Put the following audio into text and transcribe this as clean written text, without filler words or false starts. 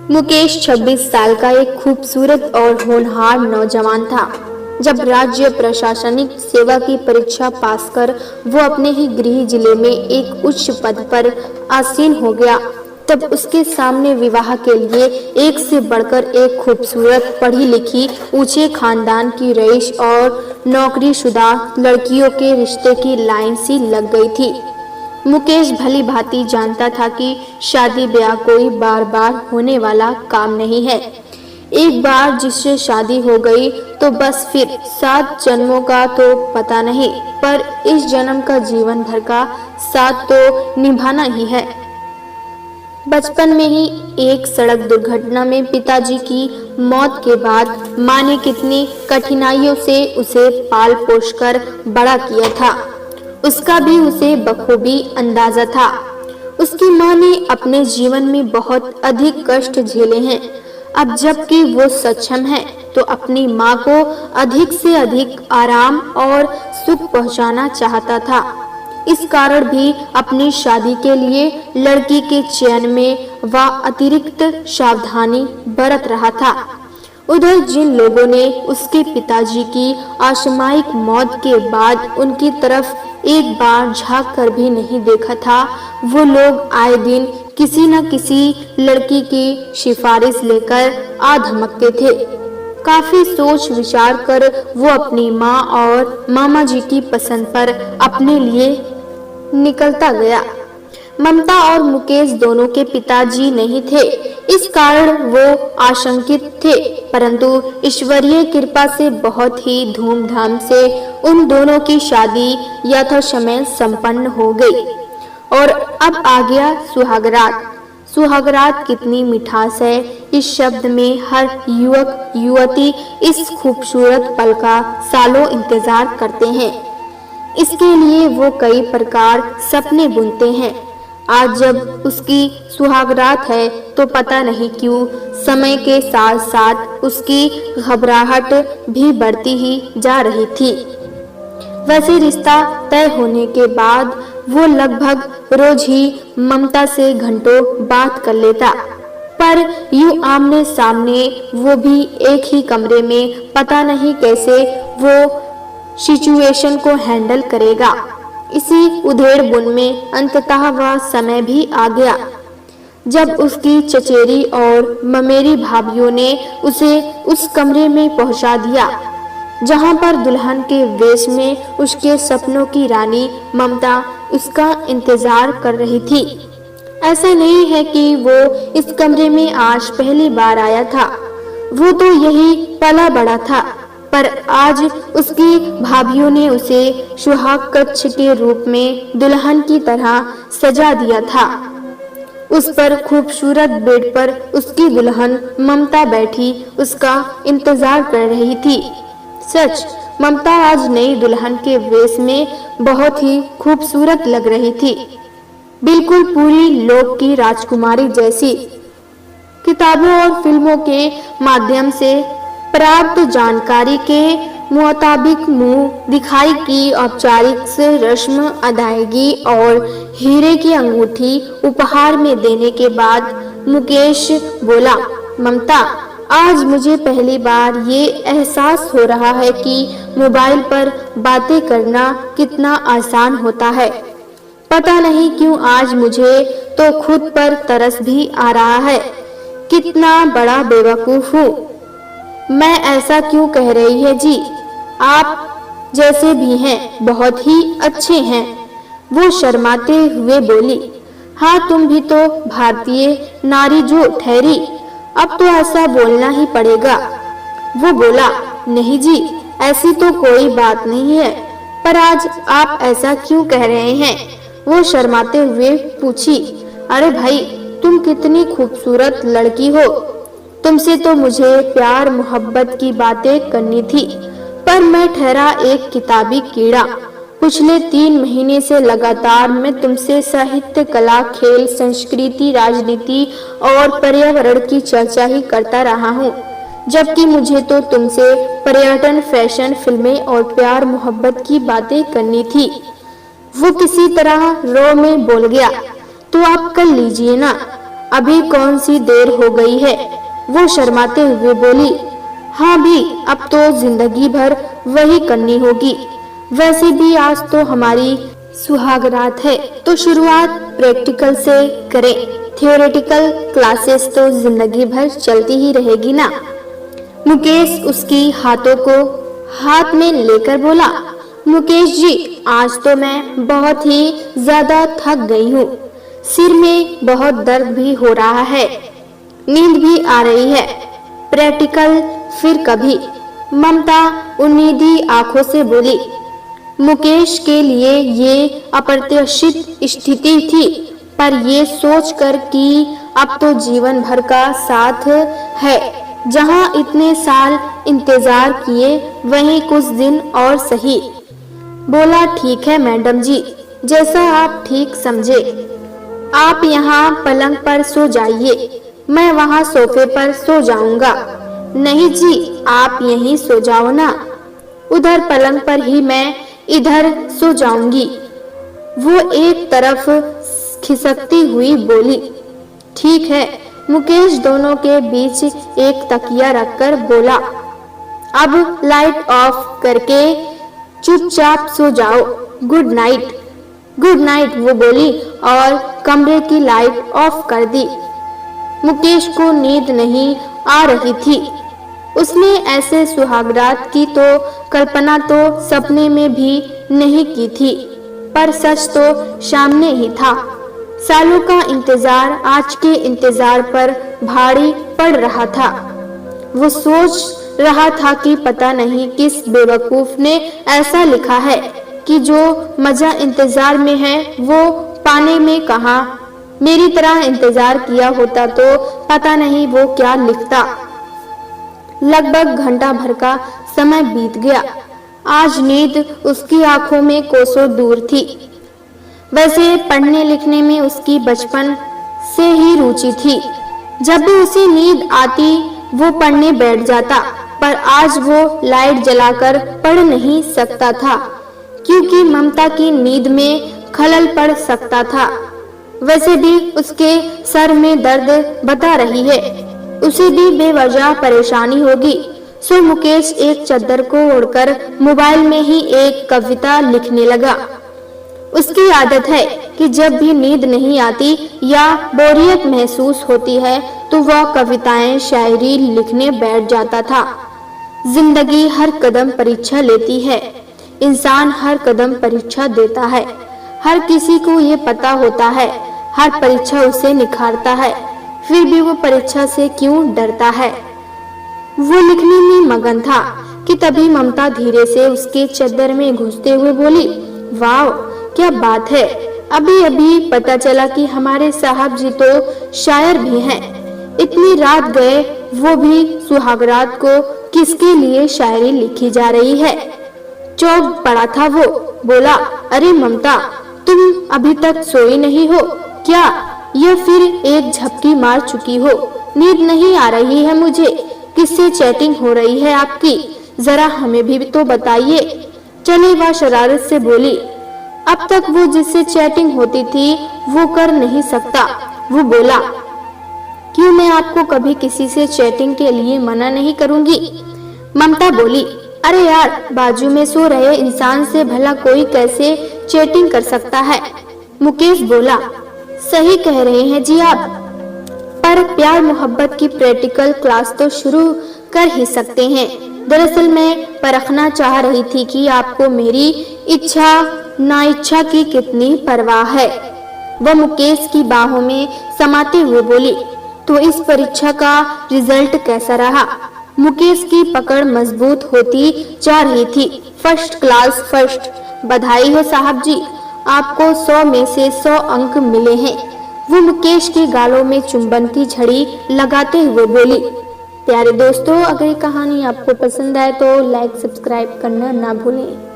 मुकेश 26 साल का एक खूबसूरत और होनहार नौजवान था। जब राज्य प्रशासनिक सेवा की परीक्षा पास कर वो अपने ही गृह जिले में एक उच्च पद पर आसीन हो गया, तब उसके सामने विवाह के लिए एक से बढ़कर एक खूबसूरत, पढ़ी लिखी, ऊंचे खानदान की रईस और नौकरीशुदा लड़कियों के रिश्ते की लाइन सी लग गई थी। मुकेश भली भांति जानता था कि शादी ब्याह कोई बार बार होने वाला काम नहीं है। एक बार जिससे शादी हो गई तो बस फिर 7 जन्मों का तो पता नहीं, पर इस जन्म का जीवन भर का साथ तो निभाना ही है। बचपन में ही एक सड़क दुर्घटना में पिताजी की मौत के बाद मां ने कितनी कठिनाइयों से उसे पाल पोस कर बड़ा किया था, उसका भी उसे बखूबी अंदाजा था। उसकी मां ने अपने जीवन में बहुत अधिक कष्ट झेले हैं। अब जबकि वो सक्षम है तो अपनी मां को अधिक से अधिक आराम और सुख पहुंचाना चाहता था। इस कारण भी अपनी शादी के लिए लड़की के चयन में वह अतिरिक्त सावधानी बरत रहा था। उधर जिन लोगों ने उसके पिताजी की असामयिक मौत के बाद उनकी तरफ एक बार झांक कर भी नहीं देखा था, वो लोग आए दिन किसी न किसी लड़की की सिफारिश लेकर आ धमकते थे। काफी सोच विचार कर वो अपनी माँ और मामा जी की पसंद पर अपने लिए निकलता गया। ममता और मुकेश दोनों के पिताजी नहीं थे, इस कारण वो आशंकित थे, परंतु ईश्वरीय कृपा से बहुत ही धूमधाम से उन दोनों की शादी यथासमय संपन्न हो गई। और अब आ गया सुहागरात। सुहागरात कितनी मिठास है इस शब्द में। हर युवक युवती इस खूबसूरत पल का सालों इंतजार करते हैं। इसके लिए वो कई प्रकार सपने बुनते हैं। आज जब उसकी सुहागरात है तो पता नहीं क्यों समय के साथ साथ उसकी घबराहट भी बढ़ती ही जा रही थी। वैसे रिश्ता तय होने के बाद वो लगभग रोज ही ममता से घंटों बात कर लेता, पर यूं आमने सामने, वो भी एक ही कमरे में, पता नहीं कैसे वो सिचुएशन को हैंडल करेगा। इसी उधेड़-बुन में अंततः वह समय भी आ गया जब उसकी चचेरी और ममेरी भाभीियों ने उसे उस कमरे में पहुंचा दिया जहां पर दुल्हन के वेश में उसके सपनों की रानी ममता उसका इंतजार कर रही थी। ऐसा नहीं है कि वो इस कमरे में आज पहली बार आया था, वो तो यही पला बड़ा था, पर आज उसकी भाभीियों ने उसे सुहाग कक्ष के रूप में दुल्हन की तरह सजा दिया था। उस पर खूबसूरत बेड पर उसकी दुल्हन ममता बैठी उसका इंतजार कर रही थी। सच, ममता आज नई दुल्हन के वेश में बहुत ही खूबसूरत लग रही थी, बिल्कुल पूरी लोक की राजकुमारी जैसी। किताबों और फिल्मों के माध्यम से प्राप्त जानकारी के मुताबिक मुंह दिखाई की औपचारिक से रस्म अदायगी और हीरे की अंगूठी उपहार में देने के बाद मुकेश बोला, ममता, आज मुझे पहली बार ये एहसास हो रहा है कि मोबाइल पर बातें करना कितना आसान होता है। पता नहीं क्यों आज मुझे तो खुद पर तरस भी आ रहा है। कितना बड़ा बेवकूफ हूँ मैं, ऐसा क्यों कह रही है जी? आप जैसे भी हैं बहुत ही अच्छे हैं। वो शर्माते हुए बोली, हाँ तुम भी तो भारतीय नारी जो ठहरी, अब तो ऐसा बोलना ही पड़ेगा। वो बोला, नहीं जी, ऐसी तो कोई बात नहीं है, पर आज आप ऐसा क्यों कह रहे हैं? वो शर्माते हुए पूछी, अरे भाई, तुम कितनी खूबसूरत लड़की हो, तुमसे तो मुझे प्यार मोहब्बत की बातें करनी थी, पर मैं ठहरा एक किताबी कीड़ा। पिछले 3 महीने से लगातार मैं तुमसे साहित्य, कला, खेल, संस्कृति, राजनीति और पर्यावरण की चर्चा ही करता रहा हूँ, जबकि मुझे तो तुमसे पर्यटन, फैशन, फिल्में और प्यार मोहब्बत की बातें करनी थी। वो किसी तरह रो में बोल गया, तो आप कर लीजिए ना। अभी कौन सी देर हो गई है? वो शर्माते हुए बोली, हाँ भी, अब तो जिंदगी भर वही करनी होगी। वैसे भी आज तो हमारी सुहागरात है, तो शुरुआत प्रैक्टिकल से करें। थियोरेटिकल क्लासेस तो जिंदगी भर चलती ही रहेगी ना। मुकेश उसकी हाथों को हाथ में लेकर बोला, मुकेश जी, आज तो मैं बहुत ही ज्यादा थक गई हूँ। सिर में बहुत दर्द भी हो रहा है, नींद भी आ रही है। प्रैक्टिकल फिर कभी। ममता उम्मीदी आंखों से बोली। मुकेश के लिए ये अप्रत्याशित स्थिति थी, पर ये सोचकर कि अब तो जीवन भर का साथ है, जहां इतने साल इंतजार किए वहीं कुछ दिन और सही। बोला, ठीक है मैडम जी, जैसा आप ठीक समझे। आप यहाँ पलंग पर सो जाइए, मैं वहाँ सोफे पर सो जाऊंगा। नहीं जी, आप यहीं सो जाओ ना, उधर पलंग पर ही मैं इधर सो जाऊंगी। वो एक तरफ खिसकती हुई बोली। ठीक है। मुकेश दोनों के बीच एक तकिया रखकर बोला, अब लाइट ऑफ करके चुपचाप सो जाओ। Good night. गुड नाइट, वो बोली और कमरे की लाइट ऑफ कर दी। मुकेश को नींद नहीं आ रही थी। उसने ऐसे सुहागरात की तो कल्पना तो सपने में भी नहीं की थी, पर सच तो सामने ही था। सालों का इंतजार आज के इंतजार पर भारी पड़ रहा था। वो सोच रहा था कि पता नहीं किस बेवकूफ ने ऐसा लिखा है कि जो मजा इंतजार में है वो पाने में कहाँ। मेरी तरह इंतजार किया होता तो पता नहीं वो क्या लिखता। लगभग घंटा भर का समय बीत गया। आज नींद उसकी आंखों में कोसों दूर थी। वैसे पढ़ने लिखने में उसकी बचपन से ही रुचि थी। जब भी उसे नींद आती वो पढ़ने बैठ जाता, पर आज वो लाइट जलाकर पढ़ नहीं सकता था, क्योंकि ममता की नींद में खलल पड़ सकता था। वैसे भी उसके सर में दर्द बता रही है, उसे भी बेवजह परेशानी होगी। सो मुकेश एक चादर को ओढ़कर मोबाइल में ही एक कविता लिखने लगा। उसकी आदत है कि जब भी नींद नहीं आती या बोरियत महसूस होती है तो वह कविताएं शायरी लिखने बैठ जाता था। जिंदगी हर कदम परीक्षा लेती है, इंसान हर कदम परीक्षा देता है। हर किसी को ये पता होता है, हर परीक्षा उसे निखारता है, फिर भी वो परीक्षा से क्यों डरता है। वो लिखने में मगन था कि तभी ममता धीरे से उसके चादर में घुसते हुए बोली, वाह क्या बात है, अभी अभी पता चला कि हमारे साहब जी तो शायर भी हैं। इतनी रात गए, वो भी सुहागरात को किसके लिए शायरी लिखी जा रही है। चौंक पड़ा था वो। बोला, अरे ममता, तुम अभी तक सोई नहीं हो क्या? या फिर एक झपकी मार चुकी हो? नींद नहीं आ रही है मुझे। किससे चैटिंग हो रही है आपकी? जरा हमें भी तो बताइए। चले वह शरारत से बोली, अब तक वो जिससे चैटिंग होती थी वो कर नहीं सकता। वो बोला, क्यों, मैं आपको कभी किसी से चैटिंग के लिए मना नहीं करूंगी। ममता बोली, अरे यार, बाजू में सो रहे इंसान से भला कोई कैसे चैटिंग कर सकता है। मुकेश बोला, सही कह रहे हैं जी आप, पर प्यार मोहब्बत की प्रैक्टिकल क्लास तो शुरू कर ही सकते हैं। दरअसल मैं परखना चाह रही थी कि आपको मेरी इच्छा ना इच्छा की कितनी परवाह है। वह मुकेश की बाहों में समाते हुए बोली, तो इस परीक्षा का रिजल्ट कैसा रहा? मुकेश की पकड़ मजबूत होती जा रही थी। First class first. बधाई हो साहब जी, आपको 100 में से 100 अंक मिले हैं। वो मुकेश के गालों में चुंबन की झड़ी लगाते हुए बोली। प्यारे दोस्तों, अगर ये कहानी आपको पसंद आए तो लाइक सब्सक्राइब करना ना भूलें।